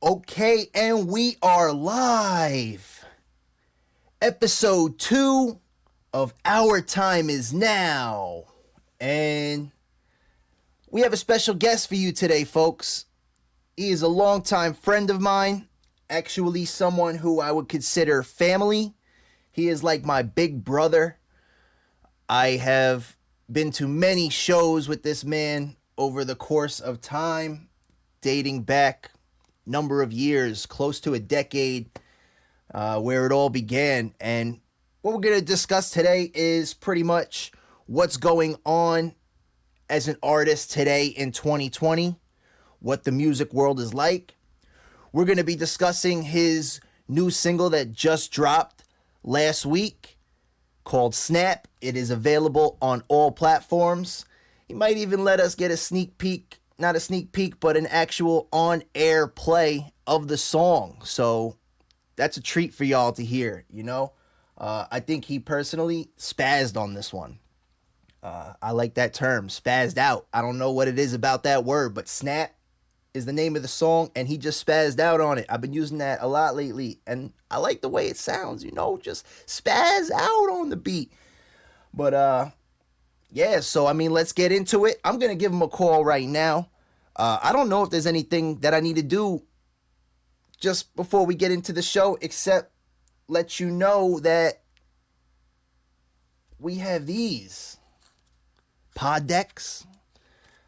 Okay, and we are live. Episode 2 of Our Time Is Now. And we have a special guest for you today, folks. He is a longtime friend of mine, actually someone who I would consider family. He is like my big brother. I have been to many shows with this man over the course of time, dating back number of years, close to a decade, where it all began. And what we're going to discuss today is pretty much what's going on as an artist today in 2020, what the music world is like. We're going to be discussing his new single that just dropped last week called Snap. It is available on all platforms. He might even let us get a sneak peek, not a sneak peek, but an actual on-air play of the song. So that's a treat for y'all to hear, you know? I think he personally spazzed on this one. I like that term, spazzed out. I don't know what it is about that word, but Snap is the name of the song, and he just spazzed out on it. I've been using that a lot lately, and I like the way it sounds, you know, just spaz out on the beat. But, yeah, so, I mean, let's get into it. I'm going to give him a call right now. I don't know if there's anything that I need to do just before we get into the show, except let you know that we have these PodDecks.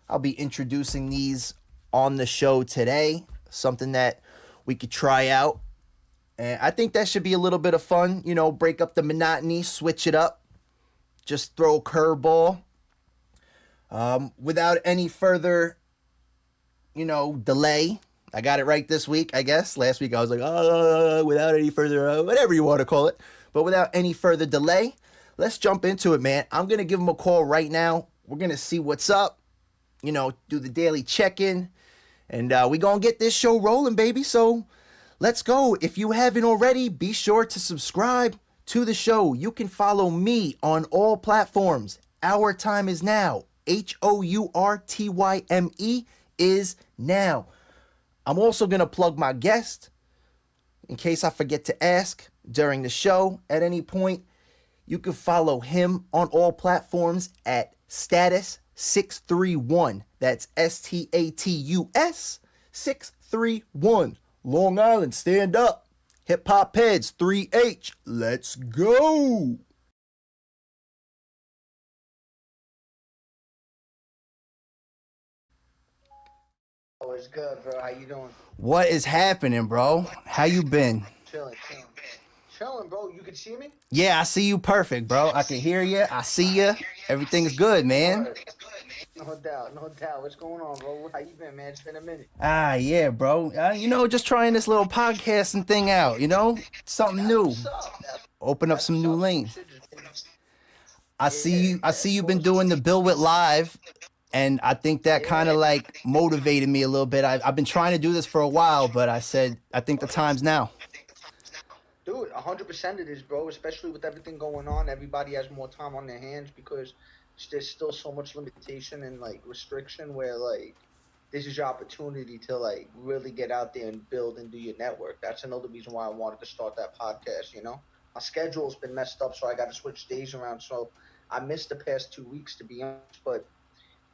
I'll be introducing these on the show today, something that we could try out. And I think that should be a little bit of fun, you know, break up the monotony, switch it up, just throw a curveball. Without any further, delay. I got it right this week, I guess. Last week I was like, without any further, whatever you want to call it. But without any further delay, let's jump into it, man. I'm going to give him a call right now. We're going to see what's up, do the daily check-in. And we going to get this show rolling, baby. So let's go. If you haven't already, be sure to subscribe to the show. You can follow me on all platforms. Our Time Is Now. HOURTYME is now. I'm also going to plug my guest in case I forget to ask during the show at any point. You can follow him on all platforms at Status631. That's STATUS 631. Long Island, stand up. HipHopHeads 3H. Let's go. Oh, it's good, bro. How you doing? What is happening, bro? How you been? Chilling, chilling, bro. You can see me? Yeah, I see you perfect, bro. I can hear you. I see you. Everything's good, man. Word. No doubt, no doubt. What's going on, bro? How you been, man? It's been a minute. Yeah, bro. Just trying this little podcasting thing out, something That's new. what's up. Open up That's some what's new up. lanes. Shit just been- I Yeah, see you. I yeah, see of you've been course. doing the Bill with Live, and I think that kind Yeah, of like motivated me a little bit. I've been trying to do this for a while, but I said I think the time's now. dude, 100% it is, bro. Especially with everything going on, everybody has more time on their hands because there's still so much limitation and like restriction where like this is your opportunity to like really get out there and build and do your network. That's another reason why I wanted to start that podcast. My schedule's been messed up, so I got to switch days around. So I missed the past 2 weeks, to be honest. But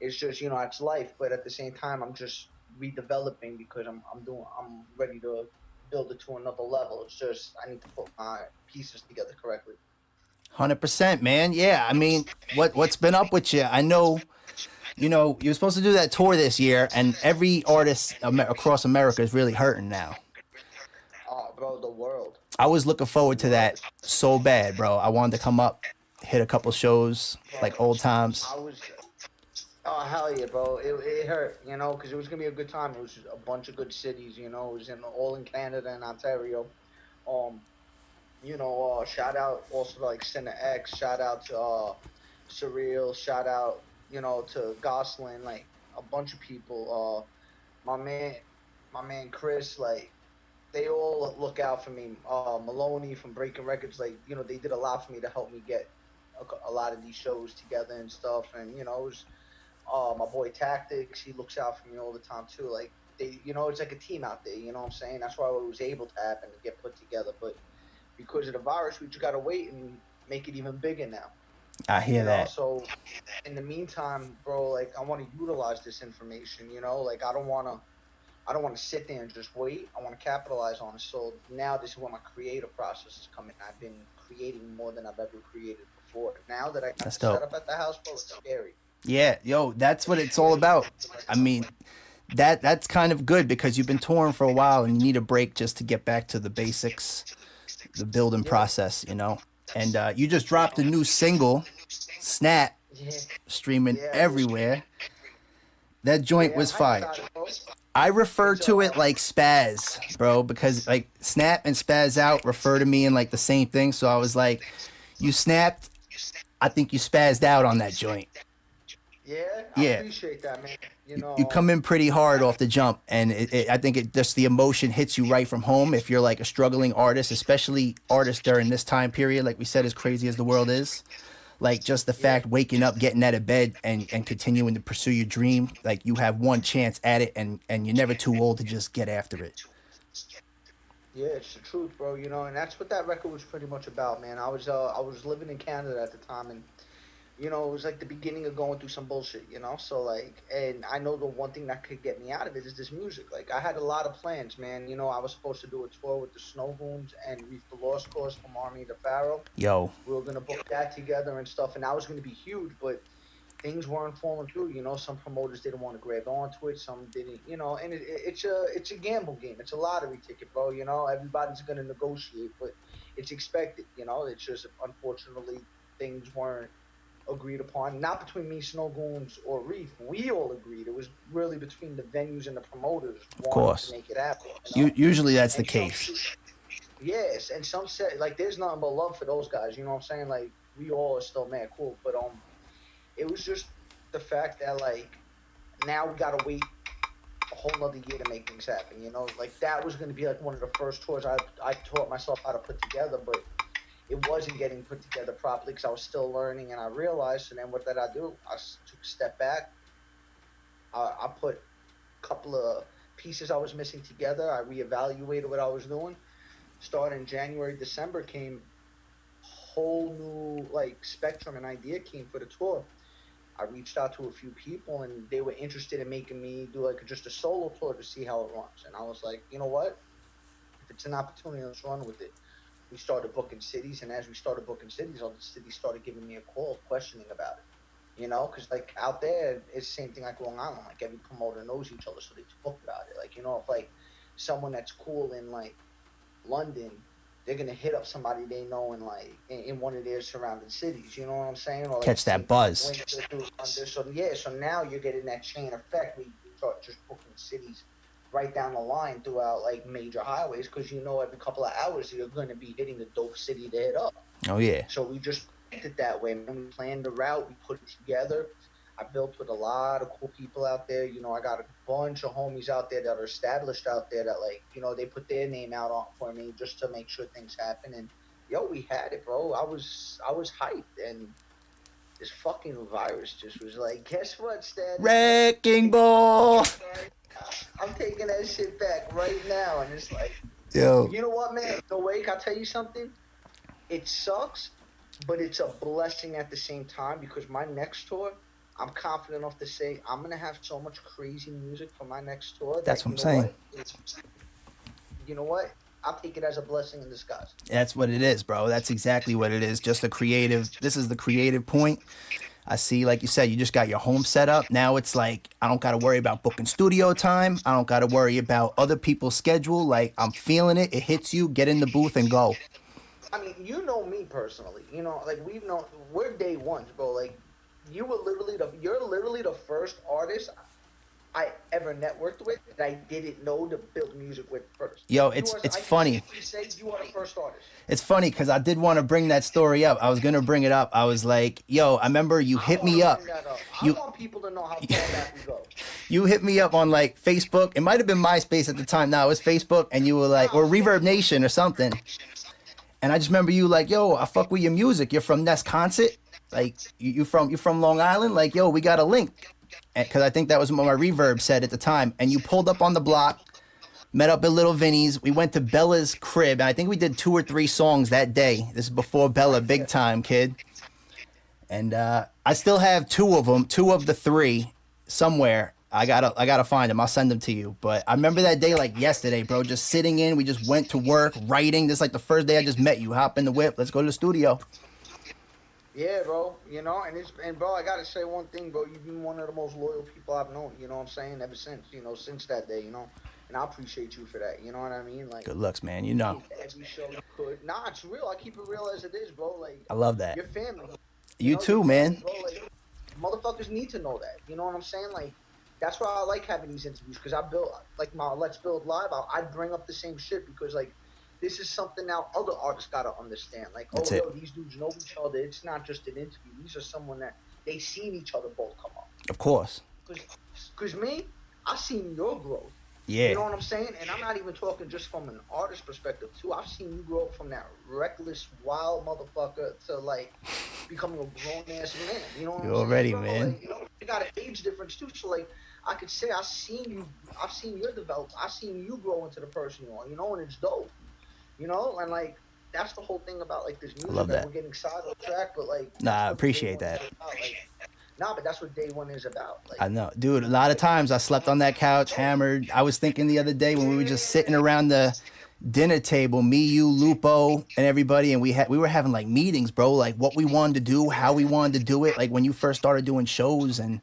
it's just it's life. But at the same time, I'm just redeveloping because I'm ready to build it to another level. It's just I need to put my pieces together correctly. 100%, man. Yeah, I mean, what's been up with you? I know, you were supposed to do that tour this year, and every artist across America is really hurting now. Oh, bro, the world, I was looking the forward to world that is, so bad, bro. I wanted to come up, hit a couple shows like bro. old times. I was Oh hell yeah, bro! It hurt, because it was gonna be a good time. It was a bunch of good cities, It was all in Canada and Ontario. Um, shout out also to like Cine X. Shout out to Surreal. Shout out, to Gosselin. Like a bunch of people. My man, my man Chris. Like they all look out for me. Maloney from Breaking Records. Like they did a lot for me to help me get a lot of these shows together and stuff. And it was my boy Tactics, he looks out for me all the time too. Like they, it's like a team out there. You know what I'm saying? That's why it was able to happen and get put together. But because of the virus, we just gotta wait and make it even bigger now. I hear that. So in the meantime, bro, like I want to utilize this information. Like I don't want to sit there and just wait. I want to capitalize on it. So now this is where my creative process is coming. I've been creating more than I've ever created before. Now that I got That's set dope. up at the house, bro, it's scary. Yeah, yo, that's what it's all about. I mean, that's kind of good because you've been touring for a while and you need a break just to get back to the basics, the building process, And you just dropped a new single, Snap, streaming everywhere. That joint was fire. I refer to it like spaz, bro, because like Snap and spaz out refer to me in like the same thing. So I was like, you snapped, I think you spazzed out on that joint. I appreciate that, man. You come in pretty hard off the jump, and I think it just the emotion hits you right from home. If you're like a struggling artist, especially artists during this time period, like we said, as crazy as the world is, like just the fact waking up, getting out of bed, and continuing to pursue your dream, like you have one chance at it, and you're never too old to just get after it. Yeah, it's the truth, bro. And that's what that record was pretty much about, man. I was living in Canada at the time, and it was like the beginning of going through some bullshit, So like, and I know the one thing that could get me out of it is this music. Like I had a lot of plans, man. I was supposed to do a tour with the Snow Goons and Reef the Lost Cause from Army to Pharaoh. Yo. We were going to book that together and stuff, and that was going to be huge, but things weren't falling through, Some promoters didn't want to grab onto it, some didn't, and it's a gamble game. It's a lottery ticket, bro, Everybody's going to negotiate, but it's expected, It's just, unfortunately, things weren't agreed upon, not between me, Snow Goons, or Reef. We all agreed. It was really between the venues and the promoters wanting to make it happen. Usually that's the case. Yes, and some said, like, there's nothing but love for those guys, you know what I'm saying? Like, we all are still mad cool, but it was just the fact that, like, now we gotta wait a whole nother year to make things happen, Like, that was going to be, like, one of the first tours I taught myself how to put together, but it wasn't getting put together properly because I was still learning, and I realized. And then what did I do? I took a step back. I put a couple of pieces I was missing together. I reevaluated what I was doing. Starting January, December came whole new like spectrum and idea came for the tour. I reached out to a few people, and they were interested in making me do like just a solo tour to see how it runs. And I was like, you know what? If it's an opportunity, let's run with it. We started booking cities, and as we started booking cities, all the cities started giving me a call questioning about it, because like out there it's the same thing like Long Island. Like every promoter knows each other, so they talk about it. Like, if like someone that's cool in like London, they're gonna hit up somebody they know in like in one of their surrounding cities, you know what I'm saying? Or like catch that buzz. So now you're getting that chain effect. We start just booking cities right down the line throughout like major highways, because every couple of hours you're going to be hitting a dope city to hit up. Oh yeah. So we just did it that way, and we planned the route, we put it together. I built with a lot of cool people out there. I got a bunch of homies out there that are established out there that like, they put their name out on for me just to make sure things happen. And we had it, bro. I was hyped, and this fucking virus just was like, guess what, Status? Wrecking ball. I'm taking that shit back right now, and it's like, yo, you know what, man? The Wake, I'll tell you something. It sucks, but it's a blessing at the same time, because my next tour, I'm confident enough to say I'm gonna have so much crazy music for my next tour. That's what I'm saying. You know what? I'll take it as a blessing in disguise. That's what it is, bro. That's exactly what it is. Just a creative. This is the creative point. I see, like you said, you just got your home set up. Now it's like, I don't got to worry about booking studio time. I don't got to worry about other people's schedule. Like, I'm feeling it. It hits you. Get in the booth and go. I mean, you know me personally. Like, we're day ones, bro. Like, you're literally the first artist I ever networked with that I didn't know to build music with first. Yo, it's funny. You say you are the first artist. It's funny because I did want to bring that story up. I was going to bring it up. I was like, yo, I remember you hit me up. I want people to know how far back we go. You hit me up on like Facebook. It might have been MySpace at the time. No, it was Facebook. And you were like, or Reverb Nation or something. And I just remember you like, yo, I fuck with your music. You're from Nesconset. Like, you from Long Island? Like, yo, we got a link. because I think that was what my reverb said at the time. And you pulled up on the block, met up at Little Vinny's. We went to Bella's crib, and I think we did 2 or 3 songs that day. This is before Bella, big time, kid. And I still have 2 of them, 2 of the 3 somewhere. I gotta find them. I'll send them to you. But I remember that day like yesterday, bro. Just sitting in. We just went to work, writing. This is like the first day I just met you. Hop in the whip. Let's go to the studio. Yeah, bro. You know, and bro, I gotta say one thing, bro. You've been one of the most loyal people I've known. You know what I'm saying? Ever since, since that day. And I appreciate you for that. You know what I mean? Like, good looks, man. You know. Every show you could. Nah, it's real. I keep it real as it is, bro. Like, I love that. Your family. You too, man. Bro, like, motherfuckers need to know that. You know what I'm saying? Like. That's why I like having these interviews, because I built, like my Let's Build Live, I bring up the same shit, because like this is something now other artists gotta understand. Like, these dudes know each other. It's not just an interview. These are someone that they seen each other both come up. Of course. Because me, I seen your growth. Yeah. You know what I'm saying? And I'm not even talking just from an artist perspective too. I've seen you grow from that reckless, wild motherfucker to like becoming a grown ass man. You know what I'm saying? You're already, bro? man. Like, you got an age difference too. So like, I could say I've seen your develop. I've seen you grow into the person you are. And it's dope. And like that's the whole thing about like this music. I love that. We're getting sidetracked, but like. Nah, I appreciate that. But that's what day one is about. Like, I know, dude. A lot of times I slept on that couch, hammered. I was thinking the other day when we were just sitting around the dinner table, me, you, Lupo, and everybody, and we were having like meetings, bro. Like what we wanted to do, how we wanted to do it. Like when you first started doing shows, and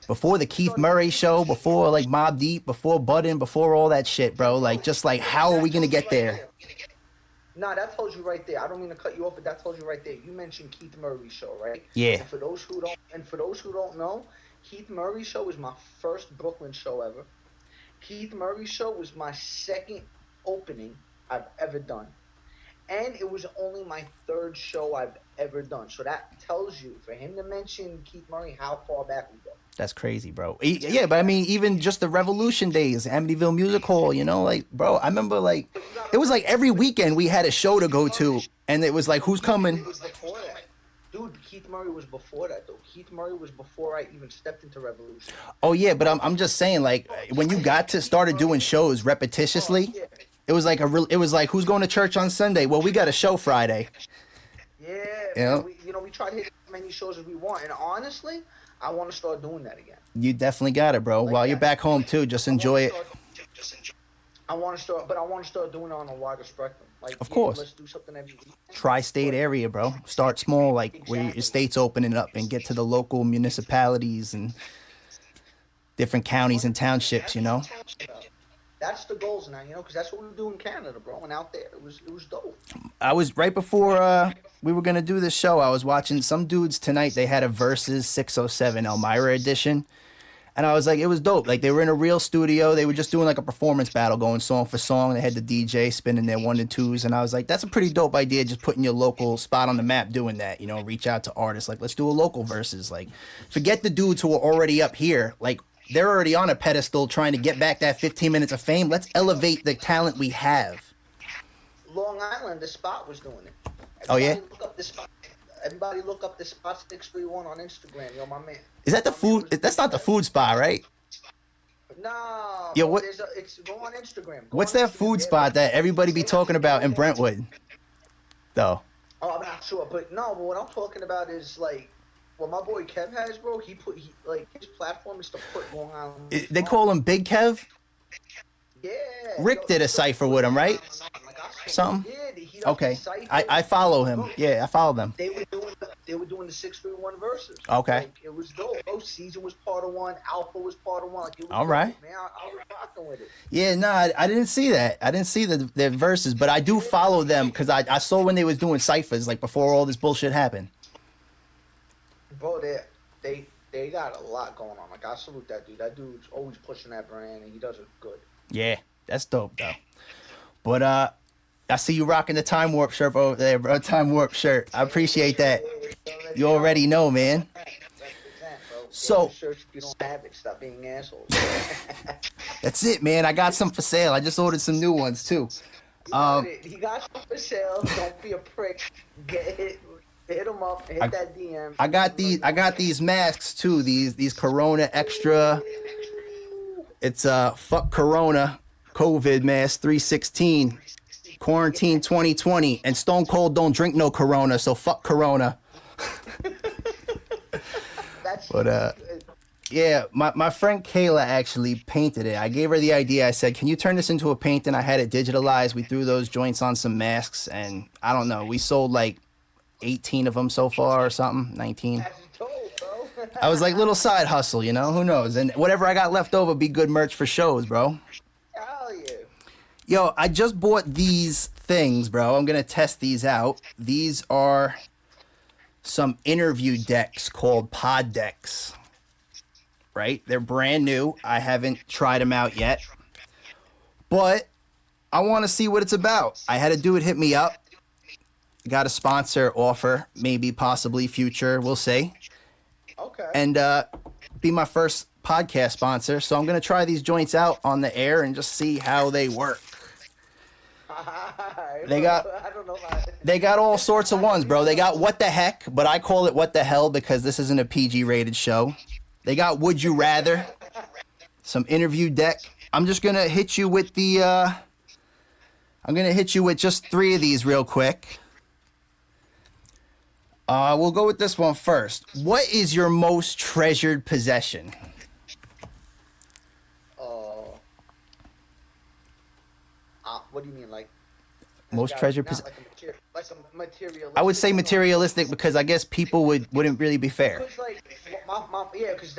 before the Keith Murray show, before like Mobb Deep, before Budden, before all that shit, bro. Like just like how are we gonna get there? Nah, that tells you right there. I don't mean to cut you off, but that tells you right there. You mentioned Keith Murray's show, right? Yeah. And for those who don't know, Keith Murray's show was my first Brooklyn show ever. Keith Murray's show was my second opening I've ever done. And it was only my 3rd show I've ever done. So that tells you, for him to mention Keith Murray, how far back we go. That's crazy, bro. Yeah, but I mean, even just the Revolution days, Amityville Music Hall, like, bro, I remember, like, it was like every weekend we had a show to go to, and it was like, who's coming? It was before that. Dude, Keith Murray was before that, though. Keith Murray was before I even stepped into Revolution. Oh, yeah, but I'm just saying, like, when you started doing shows repetitiously, it was like it was like, who's going to church on Sunday? Well, we got a show Friday. Yeah, we tried to hit as many shows as we want, and honestly, I want to start doing that again. You definitely got it, bro. While you're back home too, just enjoy it. I want to start doing it on a wider spectrum. Like, of course. Let's do something every week. Tri-state area, bro. Start small, like where your state's opening up, and get to the local municipalities and different counties and townships. That's the goals now, because that's what we do in Canada, bro. And out there, it was dope. I was right before we were gonna do this show. I was watching some dudes tonight. They had a Versus 607 Elmira edition, and I was like, it was dope. Like they were in a real studio. They were just doing like a performance battle, going song for song. They had the DJ spinning their 1 and 2s, and I was like, that's a pretty dope idea. Just putting your local spot on the map, doing that. Reach out to artists. Like, let's do a local Versus. Like, forget the dudes who are already up here. Like, they're already on a pedestal trying to get back that 15 minutes of fame. Let's elevate the talent we have. Long Island, the spot was doing it. Everybody look up the spot 631 on Instagram. Yo, my man. Is that the food? That's not the food spot, right? No. Yo, what? Go on Instagram. What's that food spot that everybody be talking about in Brentwood? Though. Oh, I'm not sure, but what I'm talking about is like. What my boy Kev has, bro, his platform is to put Long Island. They call him Big Kev? Yeah. Rick did a cipher with him, right? Something? Okay. I follow him. Yeah, I follow them. They were doing the 631 verses. Okay. Like, it was dope. Season was part of one. Alpha was part of one. Like, it was all right. Dope, man. I was rocking with it. Yeah, no, I didn't see that. I didn't see the verses, but I do follow them because I saw when they was doing ciphers, like before all this bullshit happened. Bro, they got a lot going on. Like, I salute that dude. That dude's always pushing that brand, and he does it good. Yeah, that's dope, though. But I see you rocking the Time Warp shirt over there, bro. Time Warp shirt. I appreciate that. You already know, man. So, you don't have it. Stop being assholes. That's it, man. I got some for sale. I just ordered some new ones, too. He got some for sale. Don't be a prick. Get it. Hit him up. Hit that DM. I got these masks too. These Corona Extra. It's fuck Corona, COVID mask 316, quarantine 2020, and Stone Cold don't drink no Corona, so fuck Corona. But yeah, my friend Kayla actually painted it. I gave her the idea. I said, can you turn this into a painting? I had it digitalized. We threw those joints on some masks, and I don't know. We sold like 18 of them so far or something, 19. I was like, little side hustle, you know? Who knows? And whatever I got left over be good merch for shows, bro. Hell yeah. Yo, I just bought these things, bro. I'm going to test these out. These are some interview decks called PodDecks, right? They're brand new. I haven't tried them out yet. But I want to see what it's about. I had a dude hit me up. Got a sponsor offer, maybe, possibly, future, we'll see. Okay. And be my first podcast sponsor. So I'm going to try these joints out on the air and just see how they work. They got all sorts of ones, bro. They got What the Heck, but I call it What the Hell because this isn't a PG rated show. They got Would You Rather, some interview deck. I'm just going to hit you with just 3 of these real quick. We'll go with this one first. What is your most treasured possession? What do you mean, like? Most treasured possession? Like a materialistic. I would say materialistic because I guess people wouldn't really be fair. Because because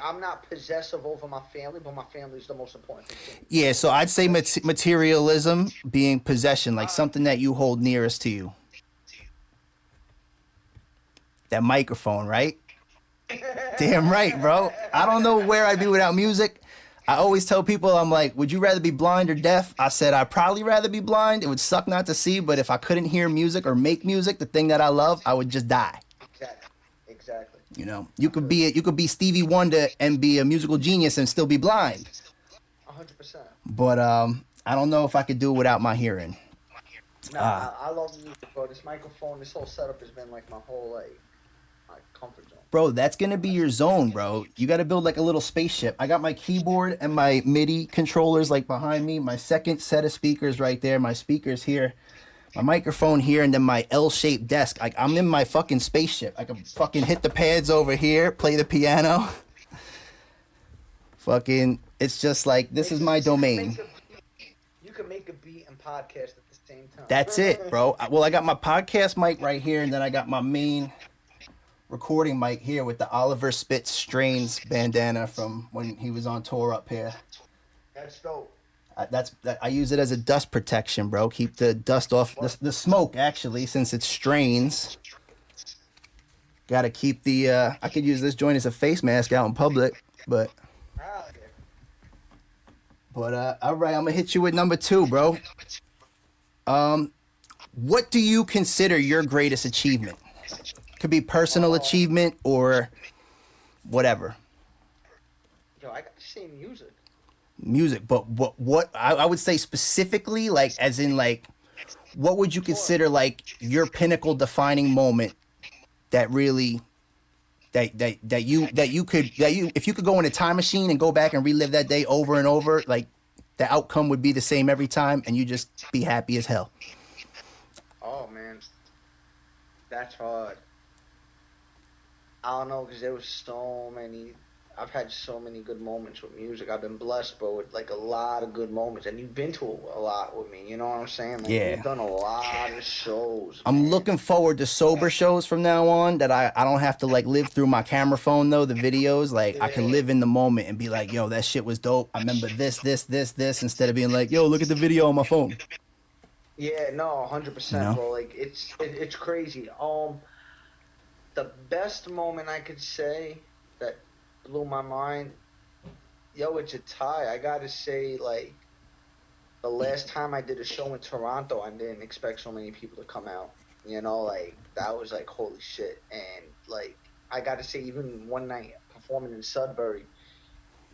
I'm not possessive over my family, but my family is the most important thing. Yeah, so I'd say materialism being possession, like something that you hold nearest to you. That microphone, right? Damn right, bro. I don't know where I'd be without music. I always tell people, I'm like, would you rather be blind or deaf? I said, I'd probably rather be blind. It would suck not to see, but if I couldn't hear music or make music, the thing that I love, I would just die. Exactly. You know, you could be Stevie Wonder and be a musical genius and still be blind. 100%. But I don't know if I could do it without my hearing. Nah, I love music, bro. This microphone, this whole setup has been like my whole my comfort zone. Bro, that's going to be your zone, bro. You got to build like a little spaceship. I got my keyboard and my MIDI controllers like behind me. My second set of speakers right there. My speakers here. My microphone here. And then my L-shaped desk. Like, I'm in my fucking spaceship. I can fucking hit the pads over here. Play the piano. Fucking, it's just like, this is my domain. You can make a beat and podcast at the same time. That's it, bro. Well, I got my podcast mic right here. And then I got my main recording mic here with the Oliver Spitz Strains bandana from when he was on tour up here. That's dope. I use it as a dust protection, bro. Keep the dust off the smoke, actually, since it's Strains. Gotta keep the I could use this joint as a face mask out in public, but all right, I'm gonna hit you with number 2, bro. What do you consider your greatest achievement? Could be personal achievement or whatever. Yo, I got to say music. Music, but what I would say specifically, like, as in, like, what would you consider like your pinnacle defining moment that really if you could go in a time machine and go back and relive that day over and over, like the outcome would be the same every time and you just be happy as hell? Oh man, that's hard. I don't know, because there was so many. I've had so many good moments with music. I've been blessed, bro, with like a lot of good moments. And you've been to a lot with me. You know what I'm saying? Like, yeah. You've done a lot of shows. I'm looking forward to sober shows from now on. That I don't have to like live through my camera phone though. The videos, like, I can live in the moment and be like, yo, that shit was dope. I remember this, instead of being like, yo, look at the video on my phone. Yeah, no, 100%, bro. Like, it's crazy. The best moment I could say that blew my mind, yo, it's a tie. I gotta say, like, the last time I did a show in Toronto, I didn't expect so many people to come out. You know, like, that was like, holy shit. And, like, I gotta say, even one night performing in Sudbury,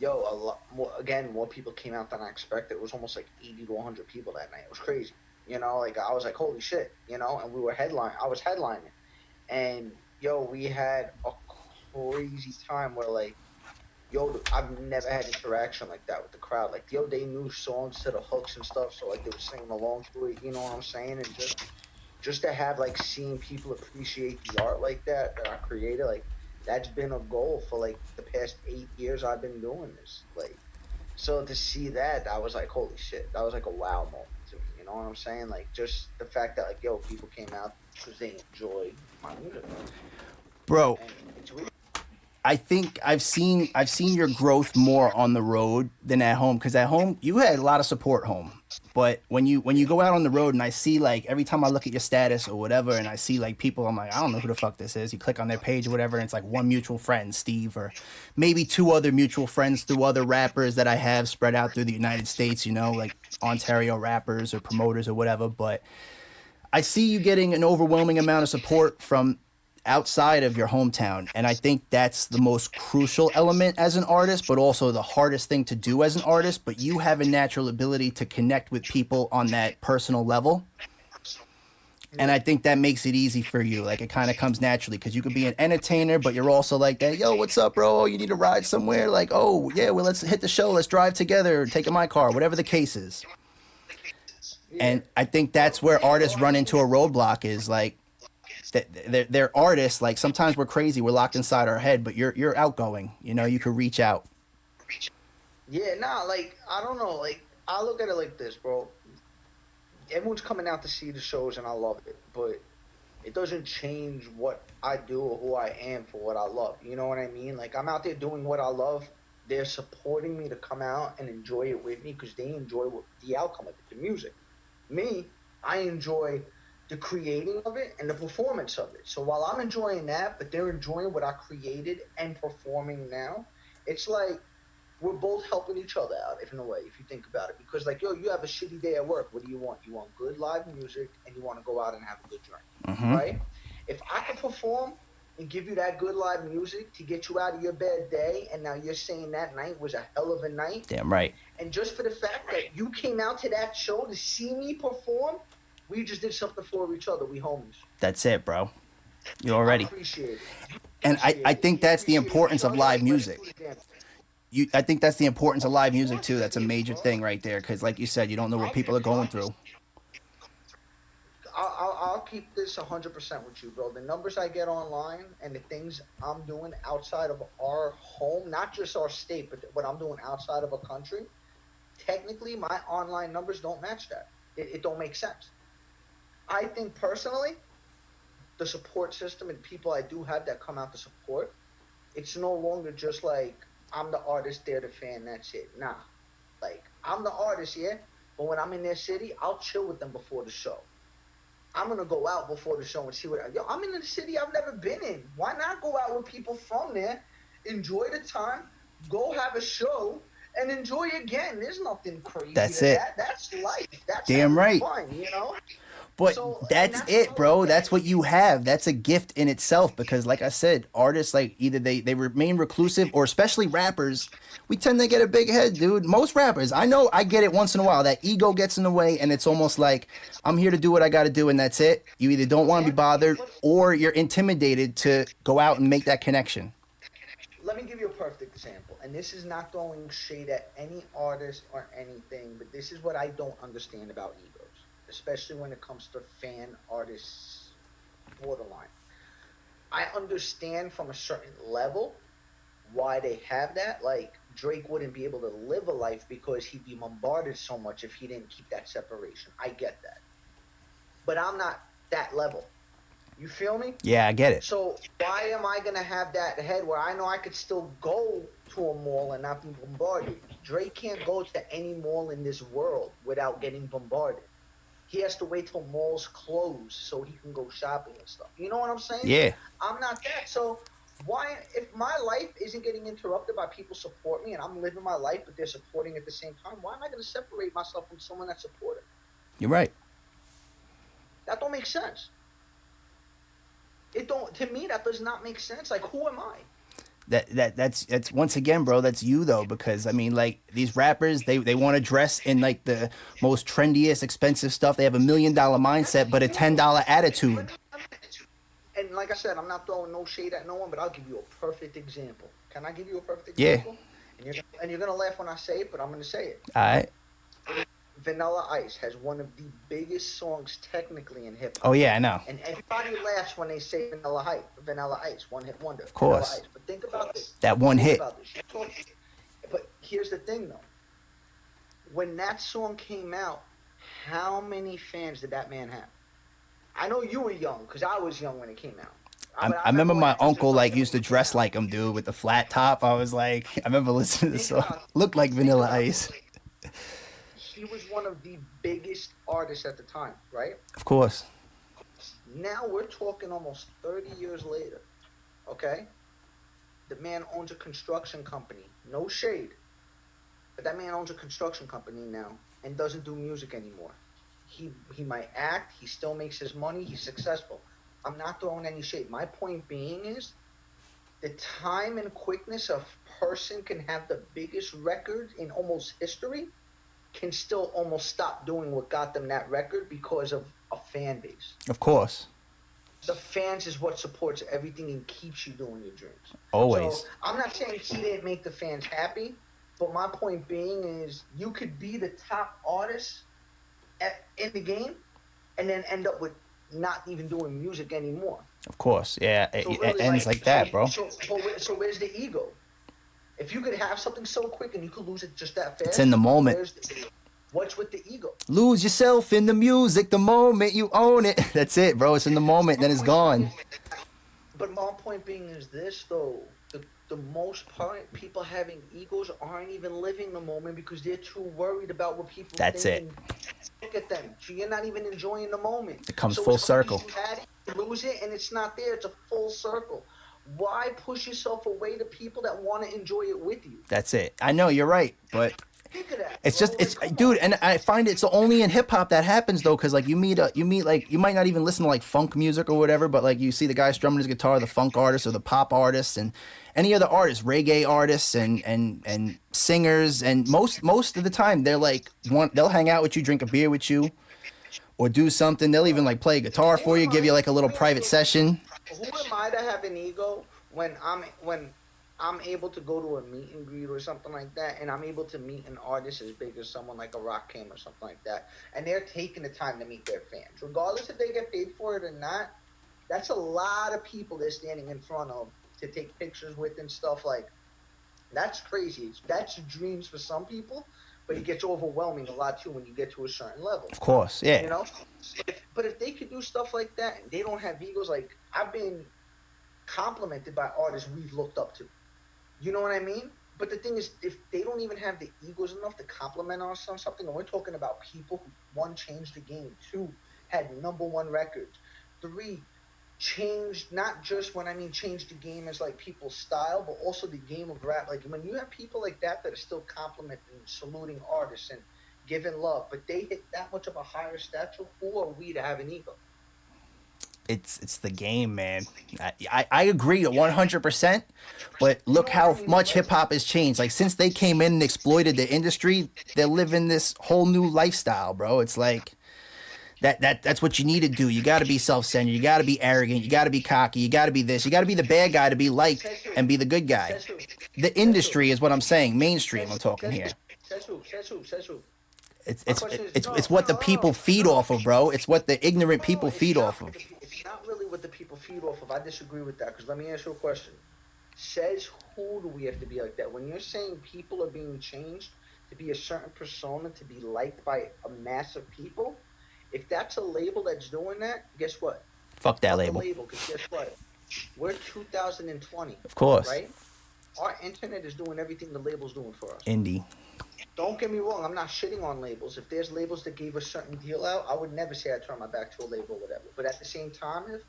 yo, a lot more people came out than I expected. It was almost like 80 to 100 people that night. It was crazy. You know, like, I was like, holy shit, you know, and I was headlining. And yo, we had a crazy time where like, yo, I've never had interaction like that with the crowd. Like, yo, they knew songs to the hooks and stuff, so like they were singing along to it. You know what I'm saying? And just to have like seeing people appreciate the art like that I created, like that's been a goal for like the past 8 years I've been doing this. Like, so to see that, I was like, holy shit, that was like a wow moment to me. You know what I'm saying? Like, just the fact that like, yo, people came out because they enjoy my music, Bro, and it's weird. I think I've seen your growth more on the road than at home, because at home you had a lot of support home. But when you go out on the road, and I see, like, every time I look at your status or whatever, and I see like people, I'm like, I don't know who the fuck this is. You click on their page or whatever, and it's like one mutual friend, Steve, or maybe two other mutual friends through other rappers that I have spread out through the United States, like Ontario rappers or promoters or whatever. But I see you getting an overwhelming amount of support from outside of your hometown. And I think that's the most crucial element as an artist, but also the hardest thing to do as an artist. But you have a natural ability to connect with people on that personal level. And Yeah, I think that makes it easy for you. Like, it kind of comes naturally, because you could be an entertainer, but you're also like that. Yo, what's up, bro? Oh, you need to ride somewhere? Like, oh, yeah, well, let's hit the show. Let's drive together. Take in my car, whatever the case is. yeah. And I think that's Well, where yeah, bro. artists I run mean, into a roadblock, is like, they're artists. Like, sometimes we're crazy, we're locked inside our head, but you're outgoing. You could reach out. yeah, nah, like I don't know, like I look at it like this, bro. Everyone's coming out to see the shows, and I love it, but it doesn't change what I do or who I am for what I love. You know what I mean? Like, I'm out there doing what I love. They're supporting me to come out and enjoy it with me because they enjoy the outcome of it, the music. Me, I enjoy the creating of it and the performance of it. So while I'm enjoying that, but they're enjoying what I created and performing now, it's like we're both helping each other out, if in a way, if you think about it. Because like, yo, you have a shitty day at work. What do you want? You want good live music, and you want to go out and have a good drink, Mm-hmm. right? If I can perform and give you that good live music to get you out of your bad day, and now you're saying that night was a hell of a night, Damn right. and just for the fact that you came out to that show to see me perform, we just did something for each other. We homies. That's it, bro. You I already. appreciate it. And I Appreciate it. think You that's the appreciate each importance of other. live Everybody music. do the damn thing. I think that's the importance of Of live music course too. it That's a is, major bro. thing right there, because, like you said, you don't know what I'll, people are going I'll, through. I'll keep this 100% with you, bro. The numbers I get online and the things I'm doing outside of our home, not just our state, but what I'm doing outside of a country, technically my online numbers don't match that. It don't make sense. I think personally, the support system and people I do have that come out to support, it's no longer just like I'm the artist, they're the fan, that's it. Nah. Like, I'm the artist, yeah, but when I'm in their city, I'll chill with them before the show. I'm gonna go out before the show and see what. Yo, I'm in a city I've never been in. Why not go out with people from there, enjoy the time, go have a show, and enjoy again? There's nothing crazy That's to it. that. That's life. That's Damn having right. fun, you know. But So, and that's that's how it, I look bro. at That's it. what you have. That's a gift in itself, because, like I said, artists, like, either they remain reclusive, or especially rappers, we tend to get a big head, dude. Most rappers, I know, I get it once in a while. That ego gets in the way, and it's almost like, I'm here to do what I got to do, and that's it. You either don't want to be And bothered, but or you're intimidated to go out and make that connection. let me give you a perfect example. And this is not throwing shade at any artist or anything, but this is what I don't understand about egos, especially when it comes to fan artists borderline. I understand from a certain level why they have that. Like, Drake wouldn't be able to live a life because he'd be bombarded so much if he didn't keep that separation. I get that. But I'm not that level. You feel me? Yeah, I get it. So why am I gonna have that head where I know I could still go to a mall and not be bombarded? Drake can't go to any mall in this world without getting bombarded. He has to wait till malls close so he can go shopping and stuff. You know what I'm saying? Yeah, I'm not that. So why, if my life isn't getting interrupted by people support me and I'm living my life but they're supporting at the same time, why am I gonna separate myself from someone that's supporting? you're right. That don't make sense. It don't, to me, that does not make sense. Like, who am I? That's once again, bro, that's you though, because I mean, like, these rappers, they want to dress in like the most trendiest expensive stuff. They have $1 million That's mindset but a cool. $10 attitude. But and like I said, I'm not throwing no shade at no one, but I'll give you a perfect example. Can I give you a perfect Yeah. example? And you're gonna laugh when I say it, but I'm gonna say it. All right. Vanilla Ice has one of the biggest songs technically in hip hop. Oh yeah, I know. And everybody laughs when they say Vanilla Ice, one hit wonder. Of course. Vanilla Ice. But think about this. That one hit. But here's the thing though. When that song came out, how many fans did that man have? I know you were young, because I was young when it came out. I remember my uncle like used to dress like him, dude, with the flat top. I was like, I remember listening to the song. Looked like Vanilla Ice. He was one of the biggest artists at the time, right? Of course. Now we're talking almost 30 years later, okay? The man owns a construction company. No shade. But that man owns a construction company now and doesn't do music anymore. He might act. He still makes his money. He's successful. I'm not throwing any shade. My point being is the time and quickness a person can have the biggest record in almost history can still almost stop doing what got them that record because of a fan base. Of course. The fans is what supports everything and keeps you doing your dreams. Always. So I'm not saying he didn't make the fans happy, but my point being is you could be the top artist in the game and then end up with not even doing music anymore. Of course. Yeah. So really, it ends like that, bro. So where's the ego? If you could have something so quick and you could lose it just that fast. It's in the moment. What's with the ego? Lose yourself in the music the moment you own it. That's it, bro. It's in the moment, then it's gone. But my point being is this, though. The most part, people having egos aren't even living the moment because they're too worried about what people That's think. it. Look at them. So you're not even enjoying the moment. It comes so full circle. You had it, you lose it, and it's not there. It's a full circle. Why push yourself away to people that want to enjoy it with you? That's it. I know you're right, but think of that, it's bro. just it's dude, and I find it's only in hip hop that happens though, because like you meet like you might not even listen to like funk music or whatever, but like you see the guy strumming his guitar, the funk artist or the pop artist and any other artists, reggae artists and singers, and most of the time they're like they'll hang out with you, drink a beer with you, or do something. They'll even like play guitar for you, give you like a little private session. Who am I to have an ego when I'm able to go to a meet and greet or something like that, and I'm able to meet an artist as big as someone like a Rakim or something like that, and they're taking the time to meet their fans, regardless if they get paid for it or not. That's a lot of people they're standing in front of to take pictures with and stuff like. That's crazy. That's dreams for some people, but it gets overwhelming a lot too when you get to a certain level. Of course, yeah. You know, but if they could do stuff like that, and they don't have egos, like I've been complimented by artists we've looked up to. You know what I mean? But the thing is, if they don't even have the egos enough to compliment us on something, and we're talking about people who, 1, changed the game, 2, had #1 records, 3, changed, not just when I mean changed the game as like people's style, but also the game of rap. Like when you have people like that that are still complimenting, saluting artists and giving love, but they hit that much of a higher stature, who are we to have an ego? It's the game, man. I agree 100%, but look how much hip hop has changed. Like since they came in and exploited the industry, they're living this whole new lifestyle, bro. It's like that's what you need to do. You got to be self-centered. You got to be arrogant. You got to be cocky. You got to be this. You got to be the bad guy to be liked and be the good guy. The industry is what I'm saying. Mainstream, I'm talking here. It's what the people feed off of, bro. It's what the ignorant people feed off of. It's not really what the people feed off of. I disagree with that, because let me ask you a question. Says who do we have to be like that? When you're saying people are being changed to be a certain persona, to be liked by a mass of people, if that's a label that's doing that, guess what? Fuck that label. Because guess what? We're 2020. Of course. Right? Our internet is doing everything the label's doing for us. Indie. Don't get me wrong, I'm not shitting on labels. If there's labels that gave a certain deal out, I would never say I turn my back to a label or whatever. But at the same time, if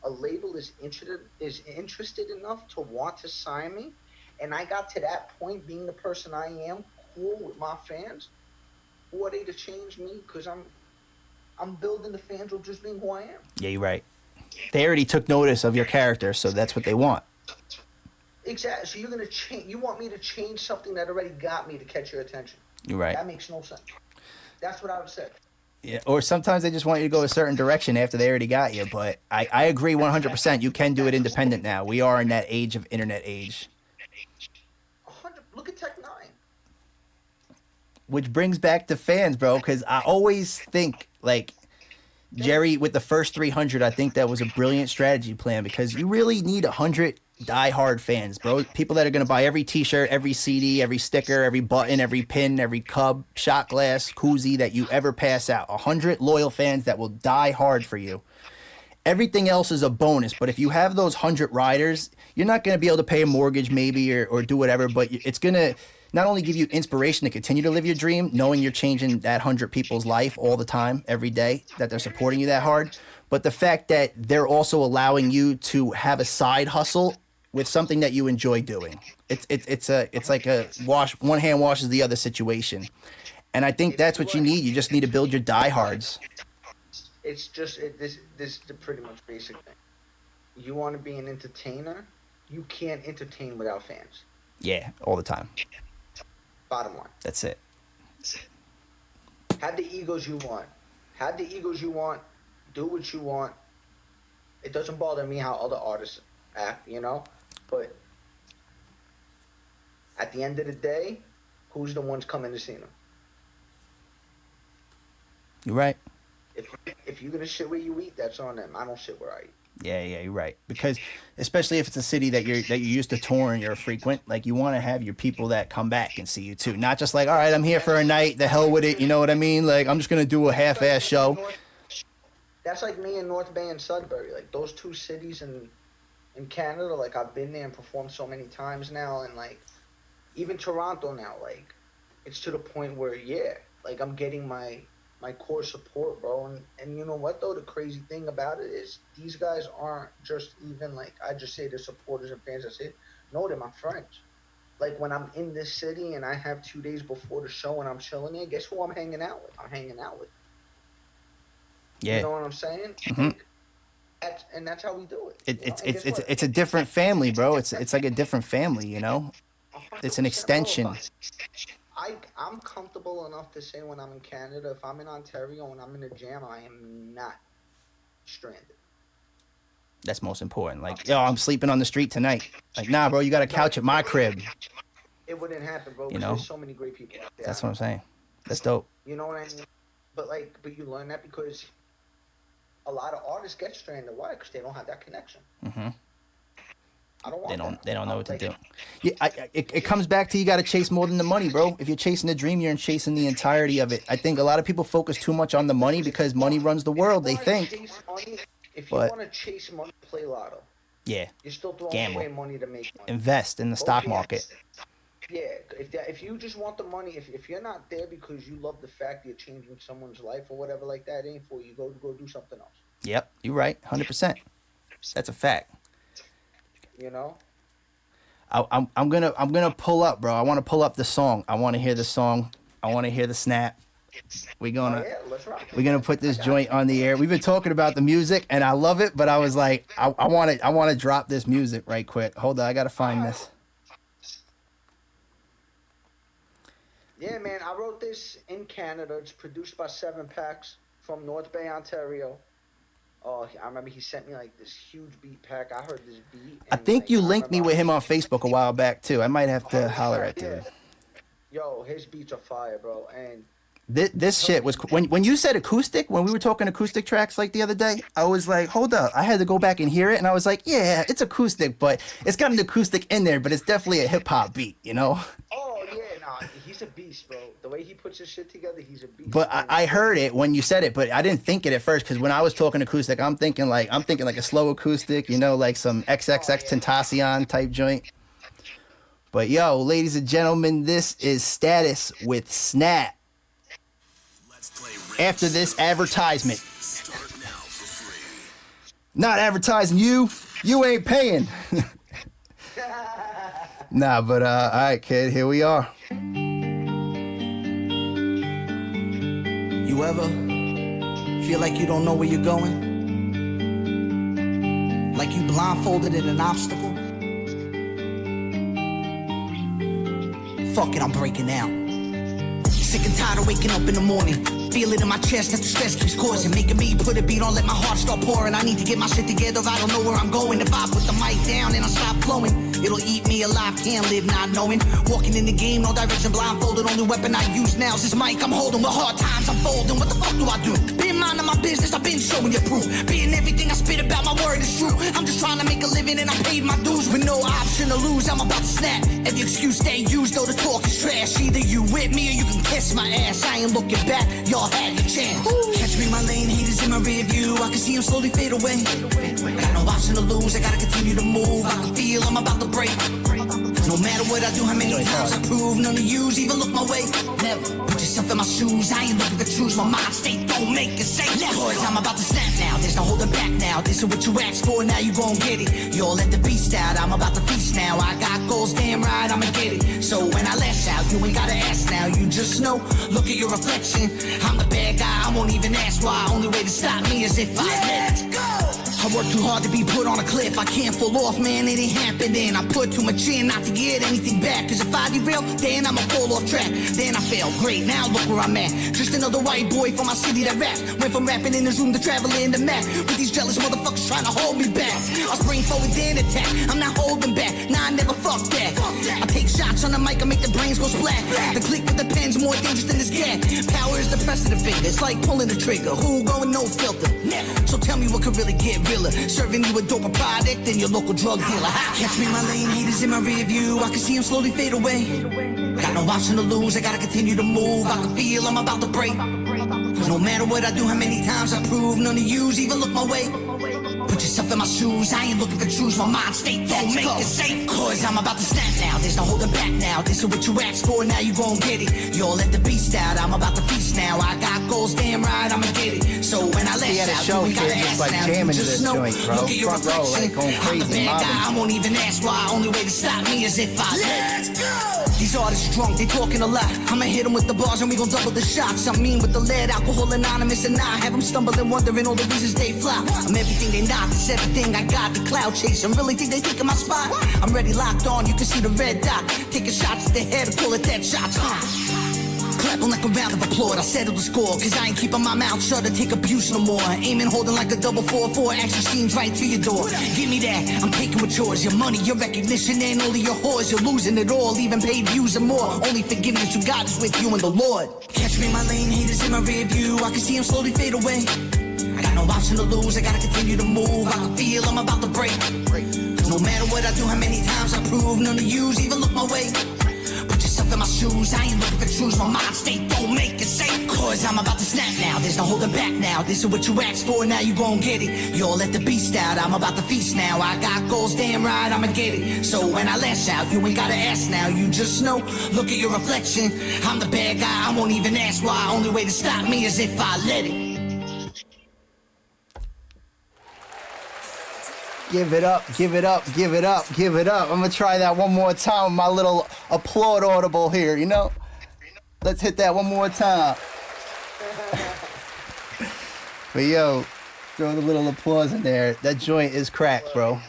a label is interested enough to want to sign me, and I got to that point being the person I am, cool with my fans, who are they to change me? Because I'm building the fans with just being who I am. Yeah, you're right. They already took notice of your character, so that's what they want. Exactly. So you're gonna change. You want me to change something that already got me to catch your attention? You're right. That makes no sense. That's what I would say. Yeah, or sometimes they just want you to go a certain direction after they already got you. But I agree 100%. You can do it independent now. We are in that age of internet age. 100. Look at Tech Nine. Which brings back to fans, bro, because I always think, like, Jerry, with the first 300, I think that was a brilliant strategy plan because you really need 100 diehard fans, bro. People that are going to buy every t-shirt, every CD, every sticker, every button, every pin, every cub, shot glass, koozie that you ever pass out. 100 loyal fans that will die hard for you. Everything else is a bonus, but if you have those 100 riders, you're not going to be able to pay a mortgage maybe or do whatever, but it's going to not only give you inspiration to continue to live your dream, knowing you're changing that 100 people's life all the time, every day, that they're supporting you that hard, but the fact that they're also allowing you to have a side hustle with something that you enjoy doing. It's like a one hand washes the other situation. And I think that's what you need. You just need to build your diehards. It's just this is the pretty much basic thing. You want to be an entertainer, you can't entertain without fans. Yeah, all the time. Bottom line. That's it. Have the egos you want. Have the egos you want. Do what you want. It doesn't bother me how other artists act, you know? But at the end of the day, who's the ones coming to see them? You're right. If you're going to shit where you eat, that's on them. I don't shit where I eat. Yeah, you're right. Because especially if it's a city that you're used to touring, you're frequent, like you want to have your people that come back and see you too. Not just like, all right, I'm here for a night, the hell with it, you know what I mean? Like I'm just gonna do a half-ass show. That's like me in North Bay and Sudbury. Like those two cities in Canada, like I've been there and performed so many times now, and like even Toronto now, like it's to the point where like I'm getting my core support, bro. And you know what though, the crazy thing about it is these guys aren't just even like I just say they're supporters and fans. I say no, they're my friends. Like when I'm in this city and I have 2 days before the show and I'm chilling here, guess who I'm hanging out with? I'm hanging out with. Yeah. You know what I'm saying? Mm-hmm. And that's how we do it. It's a different family, bro. It's like a different family, you know. It's an extension. I'm comfortable enough to say when I'm in Canada, if I'm in Ontario and I'm in a jam, I am not stranded. That's most important. Like, yo, I'm sleeping on the street tonight. Like, nah, bro, you got a couch at my crib. It wouldn't happen, bro. You know, there's so many great people out there. That's what I'm saying. That's dope. You know what I mean? But you learn that because a lot of artists get stranded. Why? Because they don't have that connection. Mm-hmm. I don't want They don't know what to do. Yeah, it comes back to you got to chase more than the money, bro. If you're chasing the dream, you're chasing the entirety of it. I think a lot of people focus too much on the money because money runs the world. They think. If you want to chase money, play lotto. Yeah. You're still throwing Gamble. away money to make money. Invest in the stock market. Yeah, if you just want the money, if you're not there because you love the fact that you're changing someone's life or whatever like that, it ain't for you. Go do something else. Yep, you're right, 100%. That's a fact. You know. I'm gonna pull up, bro. I want to pull up the song. I want to hear the song. I want to hear the snap. We're gonna put this joint on the air. We've been talking about the music and I love it, but I was like, I want to drop this music right quick. Hold on, I gotta find this. Yeah, man, I wrote this in Canada. It's produced by 7 Packs from North Bay, Ontario. Oh, I remember he sent me like this huge beat pack. I heard this beat. I think you linked me with him on Facebook a while back too. I might have to holler at dude. Yo, his beats are fire, bro. And this shit was when you said acoustic, when we were talking acoustic tracks like the other day, I was like, hold up. I had to go back and hear it and I was like, yeah, it's acoustic, but it's got an acoustic in there, but it's definitely a hip hop beat, you know? Oh yeah, nah, he's a beast, bro. The way he puts his shit together, he's a beast. But I heard it when you said it, but I didn't think it at first because when I was talking acoustic, I'm thinking like a slow acoustic, you know, like some XXX Tentacion type joint. But yo, ladies and gentlemen, this is Status with Snap. After this advertisement. Not advertising you ain't paying. Nah, but all right, kid, here we are. You ever feel like you don't know where you're going? Like you blindfolded in an obstacle? Fuck it, I'm breaking out. sick and tired of waking up in the morning. Feel it in my chest that the stress keeps causing. Making me put a beat on, let my heart start pouring. I need to get my shit together, I don't know where I'm going. If I put the mic down and I stop flowing, it'll eat me alive, can't live not knowing. Walking in the game, no direction, blindfolded. Only weapon I use now is this mic I'm holding. With hard times unfolding, what the fuck do I do? Been minding my business, I've been showing you proof. Being everything I spit about, my word is true. I'm just trying to make a living and I paid my dues. With no option to lose, I'm about to snap. Every excuse they use, though the talk is trash. Either you with me or you can kiss my ass. I ain't looking back, y'all had your chance. Catch me in my lane, haters in my rear view. I can see them slowly fade away. Got no option to lose, I gotta continue to move. I can feel I'm about to break. No matter what I do, how many times I prove, none of yous even look my way. Never put yourself in my shoes, I ain't looking to choose. My mind state don't make it say never. Cause I'm about to snap now, there's no holding back now. This is what you asked for, now you gon' get it. Y'all let the beast out, I'm about to feast now. I got goals, damn right, I'ma get it. So when I lash out, you ain't gotta ask now. You just know, look at your reflection. I'm the bad guy, I won't even ask why. Only way to stop me is if I let it go. I work too hard to be put on a cliff. I can't fall off, man, it ain't happening. I put too much in not to get anything back. Cause if I derail, then I'ma fall off track. Then I fail, great, now look where I'm at. Just another white boy from my city that rap. Went from rapping in the Zoom to traveling the map. With these jealous motherfuckers trying to hold me back. I spring forward then attack, I'm not holding back. Nah, I never fuck that. I take shots on the mic, I make the brains go splat. The click with the pen's more dangerous than this gat. Power is the press of the finger, it's like pulling the trigger. Who going no filter? So tell me what could really get realer. Serving you a doper product than your local drug dealer. Catch me in my lane, haters in my rear view. I can see them slowly fade away. Got no option to lose, I gotta continue to move. I can feel I'm about to break. No matter what I do, how many times I prove, none of yous even look my way. Put yourself in my shoes, I ain't looking for truths. My mind state don't make it safe. Cause I'm about to snap now, there's no holding back now. This is what you asked for, now you gon' get it. Y'all let the beast out, I'm about to feast now. I got goals, damn right, I'ma get it. So when I lash out, you ain't gotta ask like now. jamming You to just this know, joint, bro. look at your Front row, reflection. like going I'm crazy, the bad guy, mobbing. I won't even ask why. Only way to stop me is if I let it go. These artists drunk, they talking a lot. I'ma hit them with the bars and we gon' double the shots. I'm mean with the lead, alcohol anonymous, and I have them stumbling, wondering all the reasons they flop. I'm everything they not, it's everything I got. The cloud chasing, really think they taking my spot? I'm ready, locked on, you can see the red dot. Taking shots to the head, pull it dead shots. Clapping like a round of applause, I settle the score. Cause I ain't keeping my mouth shut to take abuse no more. Aiming, holding like a double 4-4, action scenes right to your door. Give me that, I'm taking what's yours. Your money, your recognition, and all of your whores. You're losing it all, even paid views and more. Only forgiveness you got is with you and the Lord. Catch me in my lane, haters in my rear view. I can see them slowly fade away. I got no option to lose, I gotta continue to move. I can feel I'm about to break. No matter what I do, how many times I prove, none of yous even look my way. Put yourself in my shoes, I ain't looking for truths. My mind state don't make it safe. Cause I'm about to snap now, there's no holding back now. This is what you asked for, now you gon' get it. Y'all let the beast out, I'm about to feast now. I got goals, damn right, I'ma get it. So when I lash out, you ain't gotta ask now. You just know, look at your reflection. I'm the bad guy, I won't even ask why. Only way to stop me is if I let it. Give it up, give it up, give it up, give it up. I'm gonna try that one more time with my little applaud audible here, you know? Let's hit that one more time. But yo, throw the little applause in there. That joint is cracked, bro.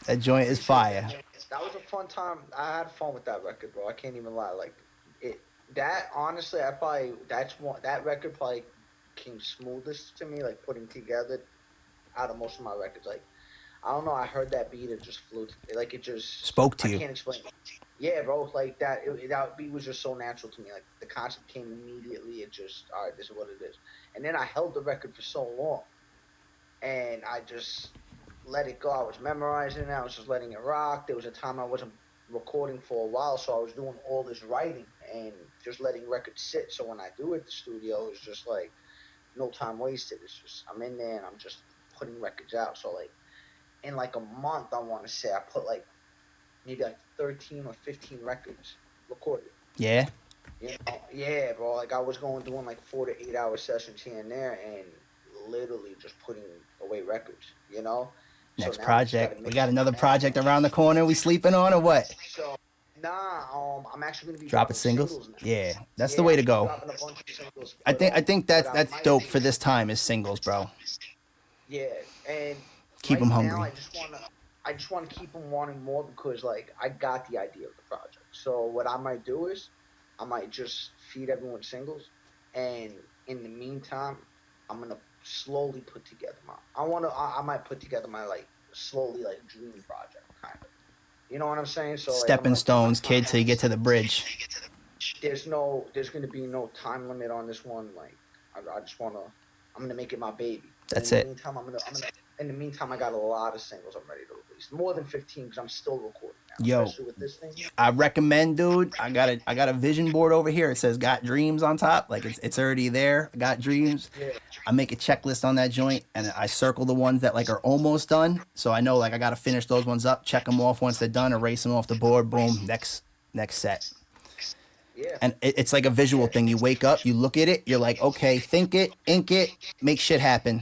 That joint is fire. That was a fun time. I had fun with that record, bro. I can't even lie. Like it. That honestly, that record probably came smoothest to me. Like putting together out of most of my records. Like I don't know. I heard that beat. It just flew. Like it just Spoke to you. I can't explain it. Yeah, bro. Like that. That beat was just so natural to me. Like the concept came immediately. It just all right. This is what it is. And then I held the record for so long, and I just let it go. I was memorizing it. I was just letting it rock. There was a time I wasn't recording for a while, so I was doing all this writing and just letting records sit. So when I do it at the studio, it's just like no time wasted. It's just I'm in there and I'm just putting records out. So like in like a month, I want to say I put like maybe like 13 or 15 records recorded. Yeah. You know? Yeah, bro. Like I was doing like 4 to 8 hour sessions here and there, and literally just putting away records. You know. Next so project. We got another project around the corner we sleeping on or what? So, nah, I'm actually gonna be dropping singles. now. Yeah, that's the way to go. Dropping a bunch of singles, I think that's might dope be- for this time is singles, bro. Yeah, and Keep right them now, hungry. I just wanna keep them wanting more because like I got the idea of the project. So what I might do is I might just feed everyone singles, and in the meantime, I'm gonna slowly put together my. I might put together my like slowly like dream project kind of. You know what I'm saying? So like I'm Stepping gonna take my stones, kid, time. till you get to the bridge. There's gonna be no time limit on this one. Like I just wanna, I'm gonna make it my baby. But That's in the it. meantime, in the meantime, I got a lot of singles I'm ready to release. More than 15 because I'm still recording now, Yo, especially with this thing. I recommend, dude. I got a vision board over here. It says "Got Dreams" on top. Like it's already there. Got dreams. Yeah. I make a checklist on that joint, and I circle the ones that like are almost done. So I know like I gotta finish those ones up, check them off once they're done, erase them off the board. Boom, next set. Yeah. And it's like a visual thing. You wake up, you look at it, you're like, okay, think it, ink it, make shit happen.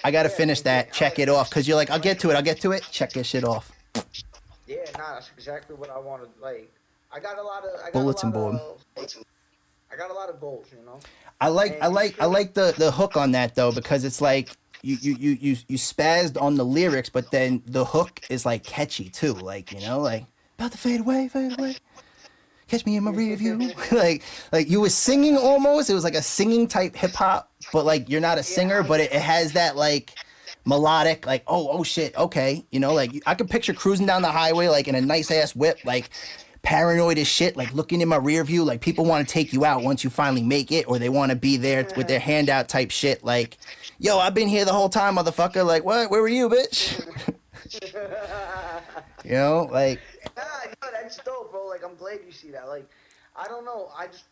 I gotta Yeah, finish that, check it off, cause you're like, I'll get to it, check this shit off. Yeah, nah, that's exactly what I wanted. Like, Bulletin board. I got a lot of goals, you know. I like And it's I crazy. like the hook on that though, because it's like you spazzed on the lyrics, but then the hook is like catchy too, like you know, like about to fade away, catch me in my rear view. like you were singing almost. It was like a singing type hip hop, but like you're not a singer, but it has that like melodic, like oh shit, okay, you know, like I could picture cruising down the highway like in a nice ass whip, like paranoid as shit, like looking in my rear view, like people want to take you out once you finally make it, or they want to be there with their hand out type shit, like yo, I've been here the whole time, motherfucker, like what, where were you, bitch? You know, like Nah, yo, that's dope, bro. Like, I'm glad you see that. Like, I don't know. I just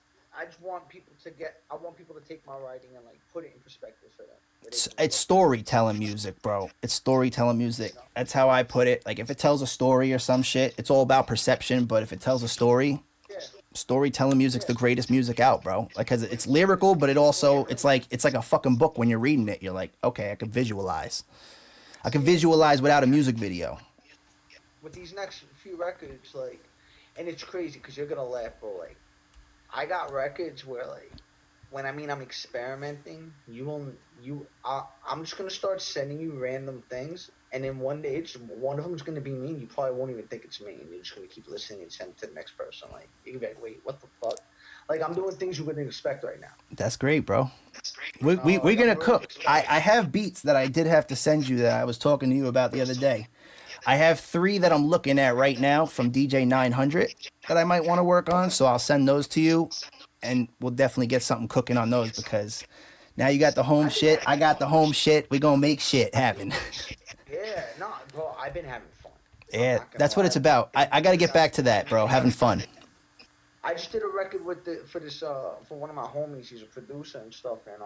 want people to I want people to take my writing and like put it in perspective for them. Where they can it's storytelling music, bro. It's storytelling music. That's how I put it. Like if it tells a story or some shit, it's all about perception, but if it tells a story, yeah, storytelling music's the greatest music out, bro. Like cuz it's lyrical, but it also it's like a fucking book when you're reading it. You're like, "Okay, I can visualize. I can visualize without a music video." with these next few records, like, and it's crazy because you're gonna laugh, bro. Like, I got records where like when I mean I'm experimenting, I'm just gonna start sending you random things, and then one day one of them's gonna be me, and you probably won't even think it's me, and you're just gonna keep listening and send it to the next person. Like you can be like, wait, what the fuck? Like I'm doing things you wouldn't expect right now. That's great, bro. We're gonna cook. I have beats that I did have to send you that I was talking to you about the other day. I have 3 that I'm looking at right now from DJ 900 that I might want to work on, so I'll send those to you, and we'll definitely get something cooking on those because now you got the home shit, I got the home shit. We're gonna make shit happen. Yeah, no, bro, I've been having fun. Yeah, that's what it's about. I got to get back to that, bro. Having fun. I just did a record for one of my homies. He's a producer and stuff, and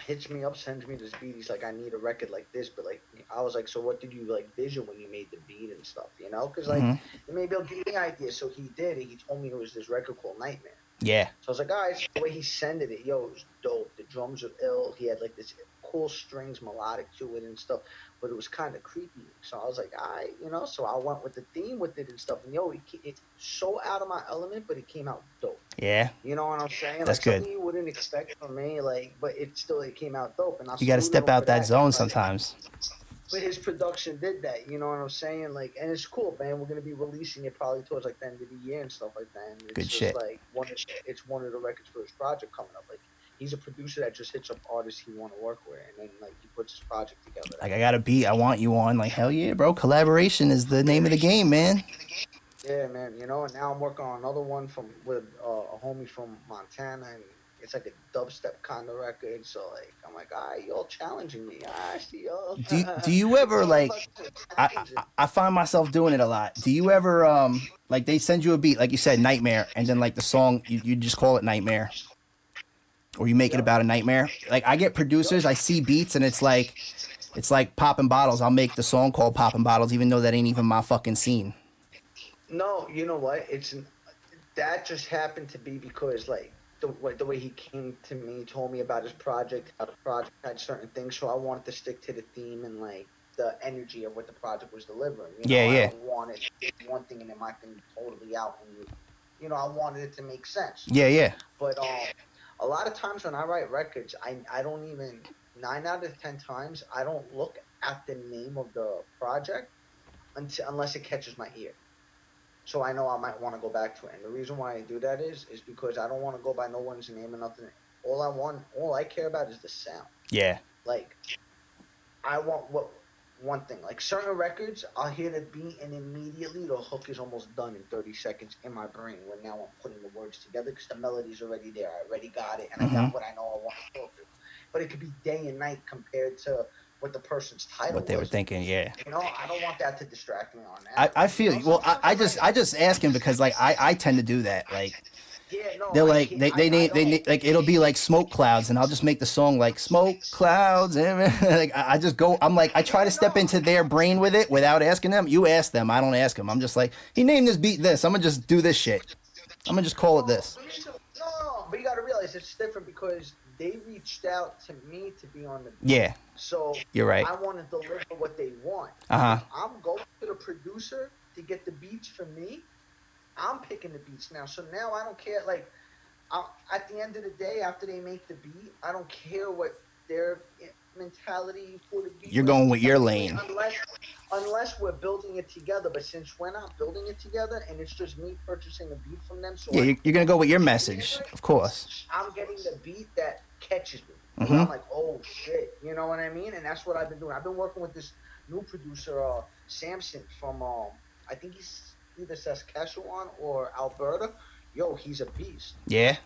hits me up, sends me this beat. He's like, I need a record like this, but like, I was like, so what did you like vision when you made the beat and stuff, you know? Because like, maybe he'll give me ideas. So he did. He told me it was this record called Nightmare. Yeah. So I was like, guys, the way he sended it, yo, it was dope. The drums were ill. He had like this cool strings, melodic to it and stuff, but it was kind of creepy. So I was like, you know, so I went with the theme with it and stuff. And yo, it's so out of my element, but it came out dope. Yeah. You know what I'm saying? That's like good. Something you wouldn't expect from me, like, but it came out dope. And You got to step out that zone sometimes. But his production did that, you know what I'm saying? Like, and it's cool, man. We're gonna be releasing it probably towards like the end of the year and stuff like that. And it's Good just shit. Like it's one of the records for his project coming up. Like, he's a producer that just hits up artists he want to work with, and then like he puts his project together. Like I got a beat, I want you on. Like hell yeah, bro. Collaboration is the name of the game, man. Yeah, man. You know, and now I'm working on another one with a homie from Montana, and it's like a dubstep kind of record. So like, I'm like, y'all challenging me. I see y'all. Do you ever like? I find myself doing it a lot. Do you ever like they send you a beat like you said Nightmare, and then like the song you just call it Nightmare, or you make it about a nightmare? Like I get producers, I see beats, and it's like popping bottles. I'll make the song called Popping Bottles, even though that ain't even my fucking scene. No, you know what? That just happened to be because like the way he came to me, told me about his project, how the project had certain things, so I wanted to stick to the theme and like the energy of what the project was delivering. I don't want it one thing and then my thing totally out, and I wanted it to make sense. Yeah. But a lot of times when I write records, I don't even 9 out of 10 times I don't look at the name of the project unless it catches my ear. So I know I might want to go back to it. And the reason why I do that is because I don't want to go by no one's name or nothing. All I care about is the sound. Yeah. Like, I want one thing. Like, certain records, I'll hear the beat and immediately the hook is almost done in 30 seconds in my brain when now I'm putting the words together because the melody's already there. I already got it, and I got what I know I want to talk to. But it could be day and night compared to what the person's title What they were was. thinking, yeah. You know, I don't want that to distract me on that. I feel you. Well, I just asking because like I tend to do that. Like yeah, no, they're like they need like it'll be like smoke clouds and I'll just make the song like smoke clouds and like I just go I'm like I try to step into their brain with it without asking them. You ask them, I don't ask them. I'm just like he named this beat this. I'm gonna just do this shit. I'm gonna just call it this. No, but you gotta realize it's different because they reached out to me to be on the beat. Yeah. So you're right. I want to deliver what they want. Uh-huh. I'm going to the producer to get the beats for me. I'm picking the beats now. So now I don't care. Like, at the end of the day, after they make the beat, I don't care what their mentality for the beat. You're going with your lane. Unless we're building it together. But since we're not building it together and it's just me purchasing a beat from them. So yeah, you're going to go with your message, of course. I'm getting the beat that catches me. Mm-hmm. I'm like, oh shit, you know what I mean? And that's what I've been doing. I've been working with this new producer, Samson from I think he's either Saskatchewan or Alberta. Yo, he's a beast. Yeah.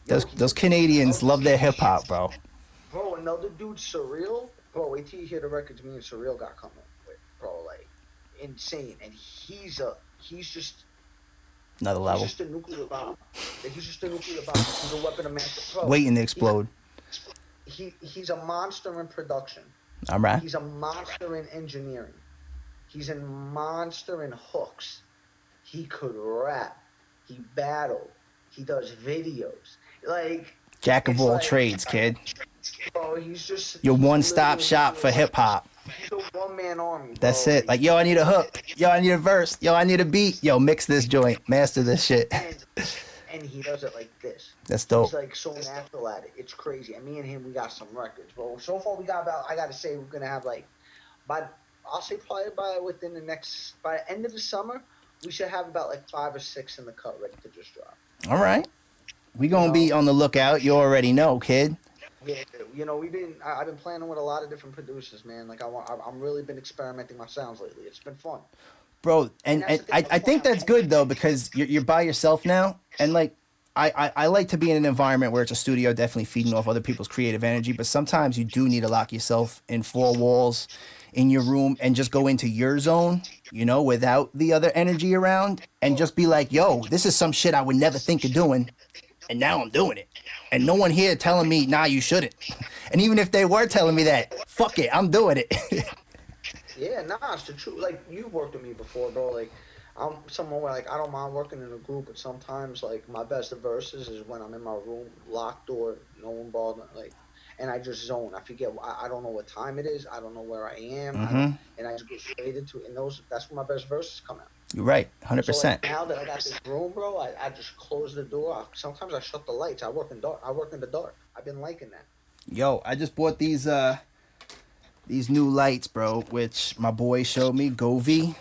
Those Canadians love their hip hop, bro. Bro, another dude, Surreal. Bro, wait till you hear the records me and Surreal got coming with, bro. Like, insane. And he's just another level. He's just a nuclear bomb. He's just a nuclear bomb. He's a weapon of mass destruction. Waiting to explode. He's a monster in production. All right. He's a monster in engineering. He's a monster in hooks. He could rap. He battled. He does videos. Like jack of all trades, kid. Bro, he's just your one-stop shop for hip hop. He's a one-man army. Bro. That's it. Like, yo, I need a hook. Yo, I need a verse. Yo, I need a beat. Yo, mix this joint. Master this shit. And he does it like this. That's dope. He's like so natural at it. It's crazy. And me and him, we got some records, bro. So far, we got about. I gotta say, we're gonna have like, I'll say probably by the end of the summer, we should have about like 5 or 6 in the cut ready to just drop. All right. We gonna be on the lookout. You already know, kid. Yeah, you know, I've been playing with a lot of different producers, man. Like I'm really been experimenting my sounds lately. It's been fun. Bro, and I think that's good though because you're by yourself now, and like I like to be in an environment where it's a studio, definitely feeding off other people's creative energy, but sometimes you do need to lock yourself in 4 walls in your room and just go into your zone, you know, without the other energy around, and just be like, yo, this is some shit I would never think of doing, and now I'm doing it. And no one here telling me, nah, you shouldn't. And even if they were telling me that, fuck it, I'm doing it. Yeah, nah, it's the truth. Like, you've worked with me before, bro. Like, I'm someone where, like, I don't mind working in a group, but sometimes, like, my best verses is when I'm in my room, locked door, no one bothering, like, and I just zone. I forget, I don't know what time it is. I don't know where I am. And I just get straight into it. And that's when my best verses come out. You're right, 100%. So, like, now that I got this room, bro, I just close the door. Sometimes I shut the lights. I work in the dark. I've been liking that. Yo, I just bought these new lights, bro, which my boy showed me, Govee.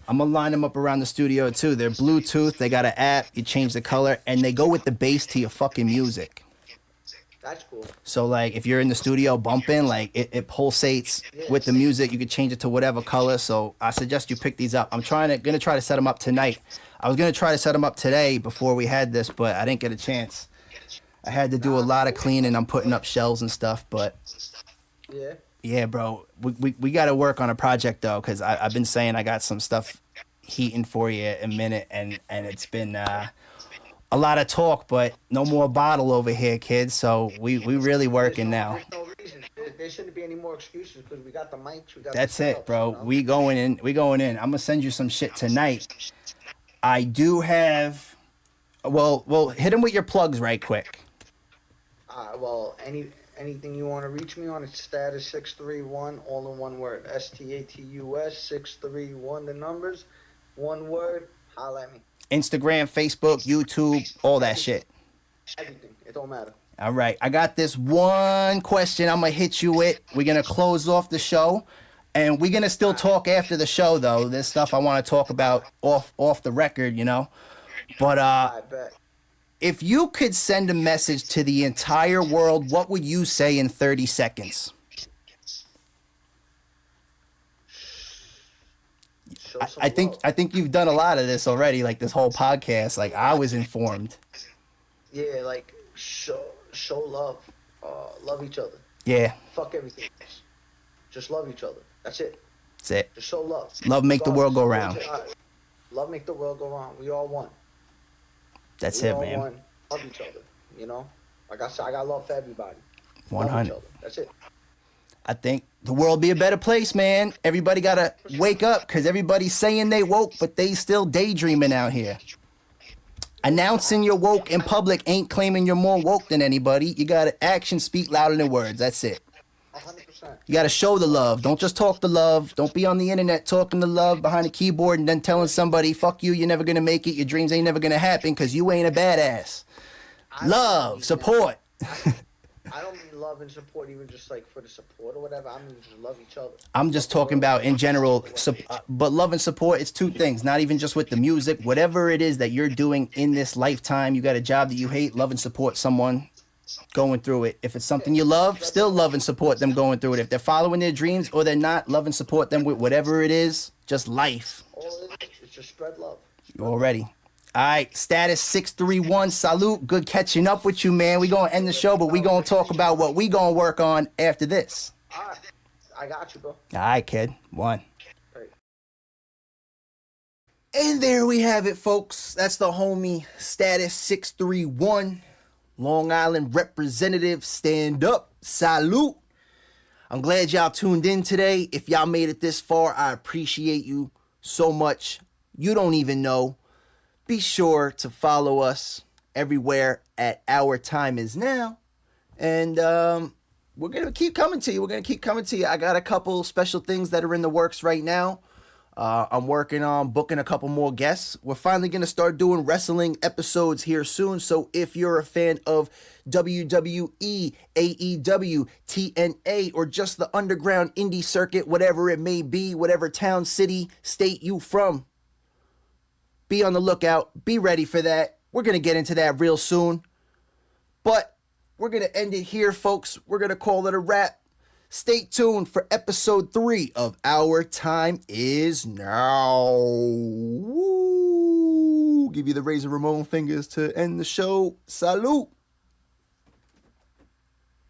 I'm gonna line them up around the studio too. They're Bluetooth, they got an app, you change the color, and they go with the bass to your fucking music. That's cool. So like if you're in the studio bumping, like it pulsates with the music. You could change it to whatever color. So I suggest you pick these up. I'm gonna try to set them up tonight. I was gonna try to set them up today before we had this, but I didn't get a chance. I had to do a lot of cleaning. I'm putting up shelves and stuff, but yeah, bro. We got to work on a project though, because I've been saying I got some stuff heating for you in a minute, and it's been a lot of talk, but no more bottle over here, kids. So we really working now. There's no reason. There shouldn't be any more excuses because we got the mics. That's it, bro. You know? We going in. I'm gonna send you some shit tonight. I do have. Well, hit him with your plugs right quick. Well, anything you want to reach me on, it's Status631, all in one word. STATUS 631, the numbers, one word. Holla at me. Instagram, Facebook, YouTube, all that shit. Everything. It don't matter. All right. I got this one question I'm going to hit you with. We're going to close off the show. And we're gonna still talk after the show, though. There's stuff I want to talk about off the record, you know. But I bet. if you could send a message to the entire world, what would you say in 30 seconds? I think you've done a lot of this already, like this whole podcast. Like I was informed. Yeah, like show love, love each other. Yeah. Fuck everything else. Just love each other. That's it. That's it. Just show love. Love make the world go round. Love make the world go round. We all one. That's we it, all man. One. Love each other. You know, like I said, I got love for everybody. 100. That's it. I think the world be a better place, man. Everybody gotta wake up because everybody's saying they woke, but they still daydreaming out here. Announcing you're woke in public ain't claiming you're more woke than anybody. You gotta action speak louder than words. That's it. 100%. You gotta show the love. Don't just talk the love. Don't be on the internet talking the love behind a keyboard and then telling somebody, fuck you, you're never gonna make it, your dreams ain't never gonna happen because you ain't a badass. Love, support. I don't mean love and support even just like for the support or whatever. I mean just love each other. I'm just talking about in general, but love and support, it's two things, not even just with the music. Whatever it is that you're doing in this lifetime, you got a job that you hate, love and support someone going through it. If it's something you love, still love and support them going through it. If they're following their dreams or they're not, love and support them with whatever it is, just life. All it is, it's just spread love. You already. All right, Status631, salute. Good catching up with you, man. We gonna end the show, but we gonna talk about what we gonna work on after this. All right, I got you, bro. All right, kid. One. Right. And there we have it, folks. That's the homie Status631, Long Island representative. Stand up, salute. I'm glad y'all tuned in today. If y'all made it this far, I appreciate you so much. You don't even know. Be sure to follow us everywhere at Our Time Is Now. And we're going to keep coming to you. I got a couple special things that are in the works right now. I'm working on booking a couple more guests. We're finally going to start doing wrestling episodes here soon. So if you're a fan of WWE, AEW, TNA, or just the underground indie circuit, whatever it may be, whatever town, city, state you from, be on the lookout. Be ready for that. We're going to get into that real soon. But we're going to end it here, folks. We're going to call it a wrap. Stay tuned for episode 3 of Our Time Is Now. Woo! Give you the Razor Ramon fingers to end the show. Salute.